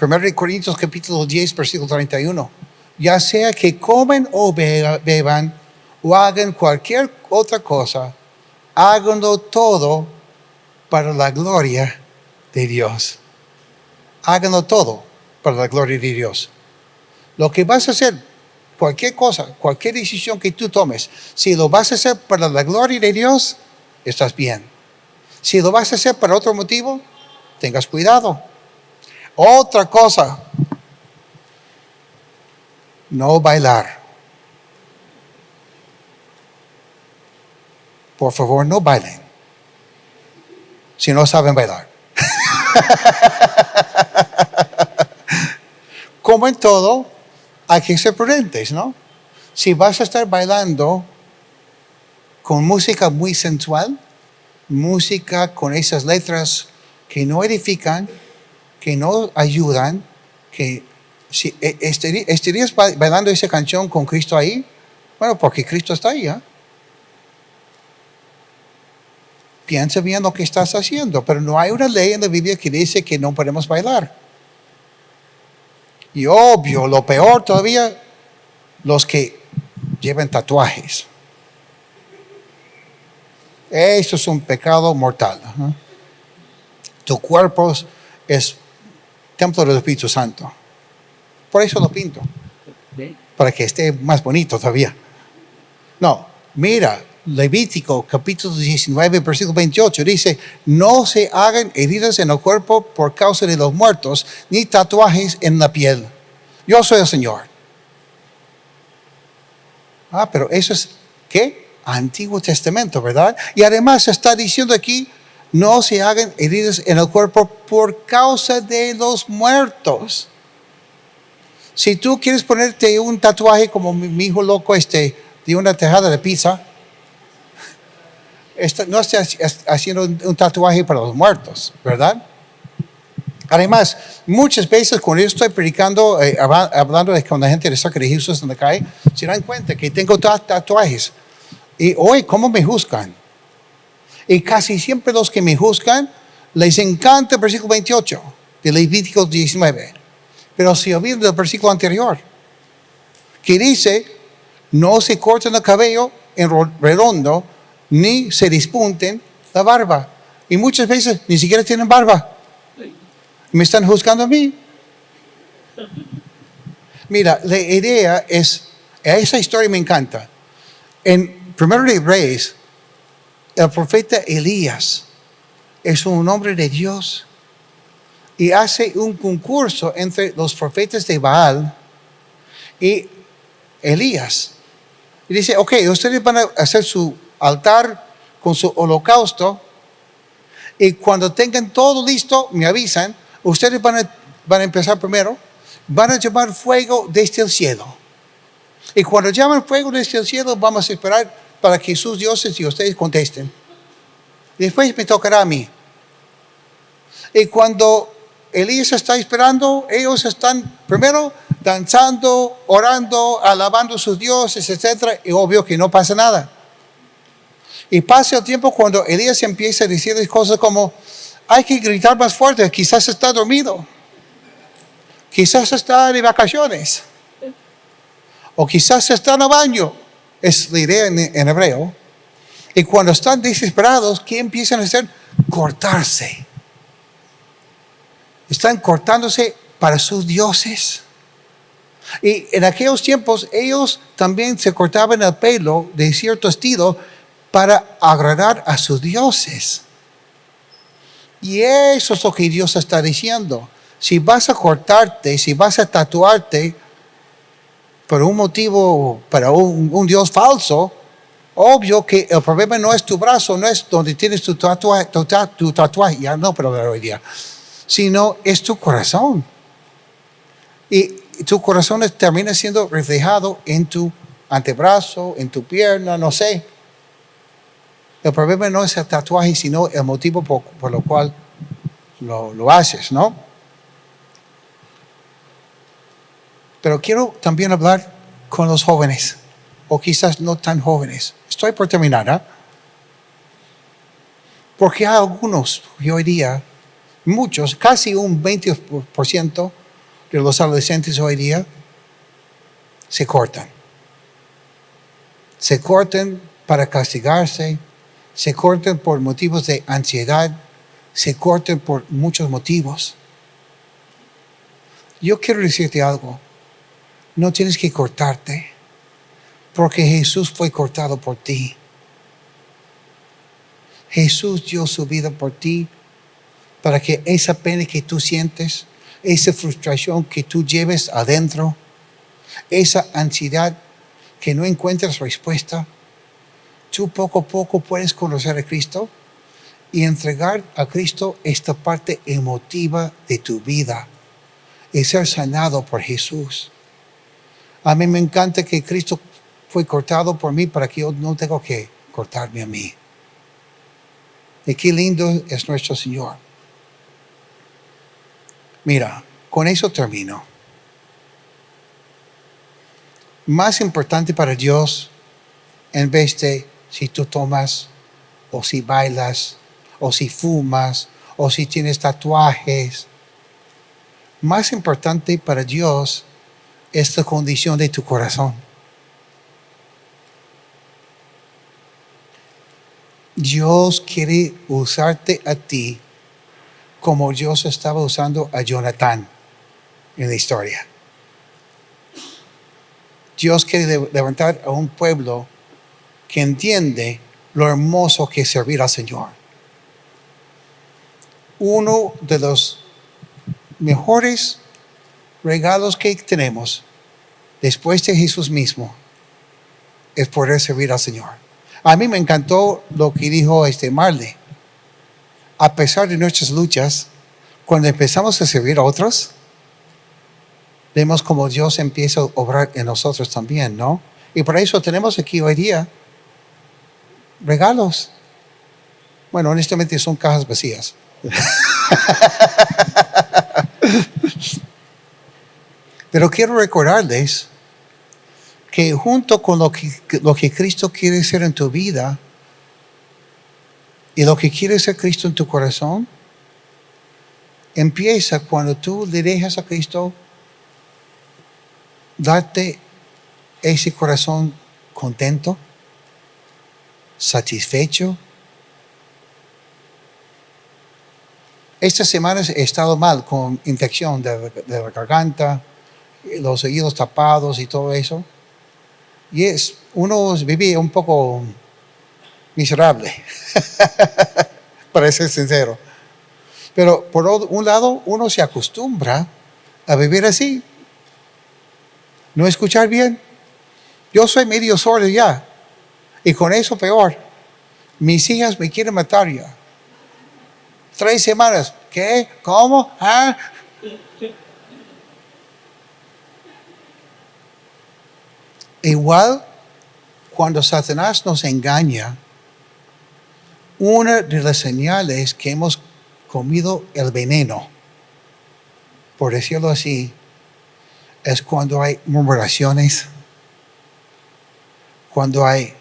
1 Corintios capítulo 10, versículo 31. Ya sea que comen o beban o hagan cualquier otra cosa, háganlo todo para la gloria de Dios. Háganlo todo para la gloria de Dios. Lo que vas a hacer, cualquier cosa, cualquier decisión que tú tomes, si lo vas a hacer para la gloria de Dios, estás bien. Si lo vas a hacer para otro motivo, tengas cuidado. Otra cosa, no bailar. Por favor, no bailen. Si no saben bailar. Como en todo, hay que ser prudentes, ¿no? Si vas a estar bailando con música muy sensual, música con esas letras que no edifican, que no ayudan, que si estarías bailando esa canción con Cristo ahí, bueno, porque Cristo está ahí, ¿eh? Piensa bien lo que estás haciendo, pero no hay una ley en la Biblia que dice que no podemos bailar. Y obvio, lo peor todavía, los que llevan tatuajes. Eso es un pecado mortal. ¿Eh? Tu cuerpo es templo del Espíritu Santo. Por eso lo pinto. Para que esté más bonito todavía. No, mira, Levítico capítulo 19, versículo 28 dice, no se hagan heridas en el cuerpo por causa de los muertos, ni tatuajes en la piel. Yo soy el Señor. Ah, pero eso es, ¿qué? Antiguo Testamento, ¿verdad? Y además está diciendo aquí, no se hagan heridas en el cuerpo por causa de los muertos. Si tú quieres ponerte un tatuaje como mi hijo loco de una tejada de pizza, no estás haciendo un tatuaje para los muertos, ¿verdad? Además, muchas veces cuando yo estoy predicando, hablando con la gente de Sacra de Jesús en la calle, se dan cuenta que tengo tatuajes. Y hoy, ¿cómo me juzgan? Y casi siempre los que me juzgan, les encanta el versículo 28 de Levítico 19. Pero se olvidan del versículo anterior, que dice, no se corten el cabello en redondo, ni se despunten la barba. Y muchas veces ni siquiera tienen barba. ¿Me están juzgando a mí? Mira, la idea es, esa historia me encanta. En Primero de Reyes, el profeta Elías es un hombre de Dios y hace un concurso entre los profetas de Baal y Elías. Y dice, ok, ustedes van a hacer su altar con su holocausto y cuando tengan todo listo, me avisan. Ustedes van a empezar primero, van a llamar fuego desde el cielo. Y cuando llaman fuego desde el cielo, vamos a esperar para que sus dioses y ustedes contesten. Después me tocará a mí. Y cuando Elías está esperando, ellos están primero danzando, orando, alabando a sus dioses, etc. Y obvio que no pasa nada. Y pasa el tiempo cuando Elías empieza a decir cosas como, hay que gritar más fuerte, quizás está dormido. Quizás está de vacaciones. O quizás está en el baño. Es la idea en hebreo. Y cuando están desesperados, ¿qué empiezan a hacer? Cortarse. Están cortándose para sus dioses. Y en aquellos tiempos, ellos también se cortaban el pelo de cierto estilo para agradar a sus dioses. Y eso es lo que Dios está diciendo. Si vas a cortarte, si vas a tatuarte por un motivo, para un Dios falso, obvio que el problema no es tu brazo, no es donde tienes tu tatuaje, ya no, pero hoy día, sino es tu corazón. Y tu corazón termina siendo reflejado en tu antebrazo, en tu pierna, no sé. El problema no es el tatuaje, sino el motivo por lo cual lo haces, ¿no? Pero quiero también hablar con los jóvenes, o quizás no tan jóvenes. Estoy por terminar, ¿eh? Porque hay algunos que hoy día, muchos, casi un 20% de los adolescentes hoy día se cortan. Se cortan para castigarse, se cortan por motivos de ansiedad, se cortan por muchos motivos. Yo quiero decirte algo. No tienes que cortarte, porque Jesús fue cortado por ti. Jesús dio su vida por ti para que esa pena que tú sientes, esa frustración que tú lleves adentro, esa ansiedad que no encuentras respuesta, tú poco a poco puedes conocer a Cristo y entregar a Cristo esta parte emotiva de tu vida y ser sanado por Jesús. A mí me encanta que Cristo fue cortado por mí para que yo no tenga que cortarme a mí. Y qué lindo es nuestro Señor. Mira, con eso termino. Más importante para Dios, en vez de si tú tomas, o si bailas, o si fumas, o si tienes tatuajes, más importante para Dios es la condición de tu corazón. Dios quiere usarte a ti como Dios estaba usando a Jonatán en la historia. Dios quiere levantar a un pueblo que entiende lo hermoso que es servir al Señor. Uno de los mejores regalos que tenemos después de Jesús mismo es poder servir al Señor. A mí me encantó lo que dijo Marley. A pesar de nuestras luchas, cuando empezamos a servir a otros, vemos como Dios empieza a obrar en nosotros también, ¿no? Y por eso tenemos aquí hoy día regalos. Bueno, honestamente son cajas vacías. Pero quiero recordarles que junto con lo que Cristo quiere hacer en tu vida y lo que quiere hacer Cristo en tu corazón, empieza cuando tú le dejas a Cristo darte ese corazón contento, satisfecho. Estas semanas he estado mal con infección de la garganta, los oídos tapados y todo eso. Y uno vive un poco miserable, para ser sincero. Pero por un lado, uno se acostumbra a vivir así, no escuchar bien. Yo soy medio sordo ya, y con eso peor. Mis hijas me quieren matar ya. 3 semanas. ¿Qué? ¿Cómo? ¿Ah? Igual, cuando Satanás nos engaña, una de las señales que hemos comido el veneno, por decirlo así, es cuando hay murmuraciones, cuando hay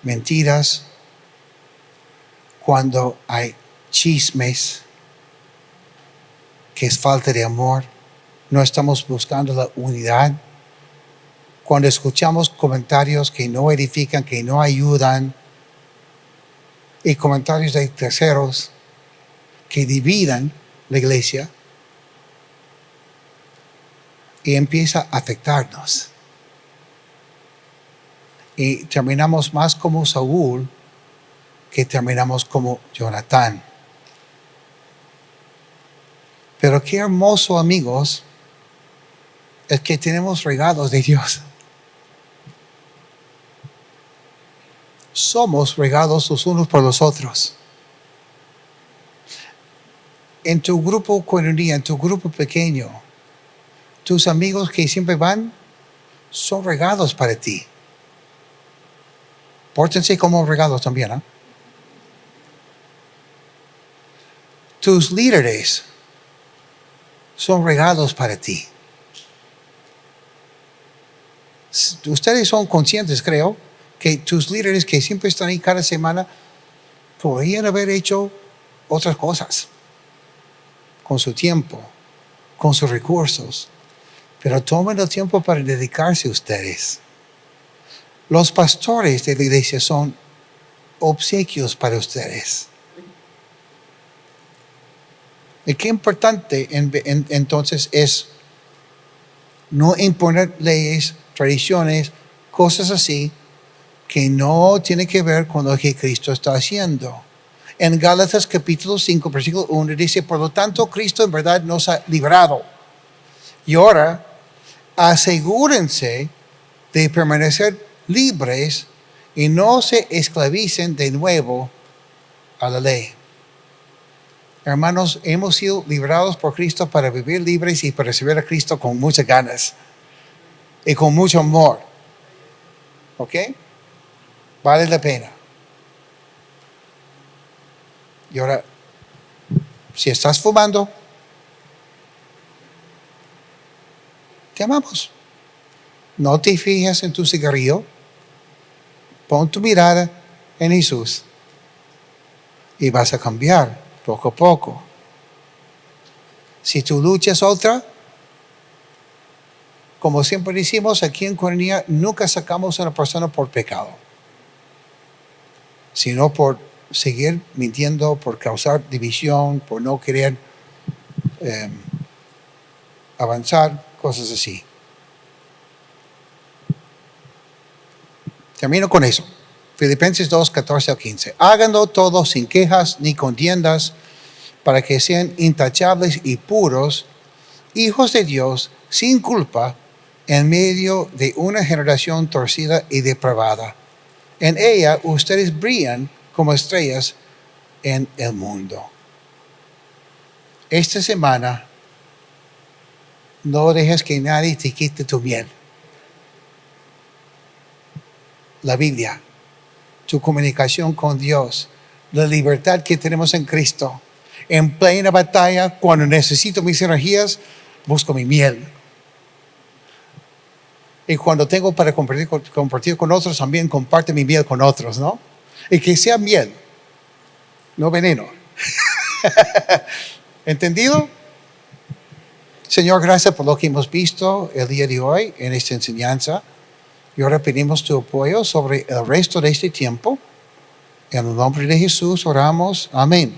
mentiras, cuando hay chismes, que es falta de amor. No estamos buscando la unidad. Cuando escuchamos comentarios que no edifican, que no ayudan, y comentarios de terceros que dividan la iglesia, y empieza a afectarnos. Y terminamos más como Saúl que terminamos como Jonatán. Pero qué hermoso, amigos, es que tenemos regalos de Dios. Somos regalos los unos por los otros. En tu grupo comunidad, en tu grupo pequeño, tus amigos que siempre van, son regalos para ti. Pórtense como regalos también, ¿eh? tus líderes son regalos para ti. Ustedes son conscientes, creo, que tus líderes que siempre están ahí cada semana podrían haber hecho otras cosas con su tiempo, con sus recursos, pero tomen el tiempo para dedicarse a ustedes. Los pastores de la iglesia son obsequios para ustedes. Y qué importante entonces es no imponer leyes, tradiciones, cosas así que no tienen que ver con lo que Cristo está haciendo. En Gálatas capítulo 5, versículo 1 dice, por lo tanto, Cristo en verdad nos ha librado. Y ahora, asegúrense de permanecer libres y no se esclavicen de nuevo a la ley. Hermanos, hemos sido librados por Cristo para vivir libres y para servir a Cristo con muchas ganas y con mucho amor. ¿Ok? Vale la pena. Y ahora, si estás fumando, te amamos. No te fijes en tu cigarrillo. Pon tu mirada en Jesús. Y vas a cambiar poco a poco. Si tu lucha es otra, como siempre decimos aquí en Coronilla, nunca sacamos a una persona por pecado, sino por seguir mintiendo, por causar división, por no querer avanzar, cosas así. Termino con eso. Filipenses 2, 14 al 15. Háganlo todo sin quejas ni contiendas, para que sean intachables y puros, hijos de Dios, sin culpa, en medio de una generación torcida y depravada. En ella ustedes brillan como estrellas en el mundo. Esta semana, no dejes que nadie te quite tu miel. La Biblia, tu comunicación con Dios, la libertad que tenemos en Cristo. En plena batalla, cuando necesito mis energías, busco mi miel. Y cuando tengo para compartir con otros, también comparte mi miel con otros, ¿no? Y que sea miel, no veneno. ¿Entendido? Señor, gracias por lo que hemos visto el día de hoy en esta enseñanza. Y ahora pedimos tu apoyo sobre el resto de este tiempo. En el nombre de Jesús oramos. Amén.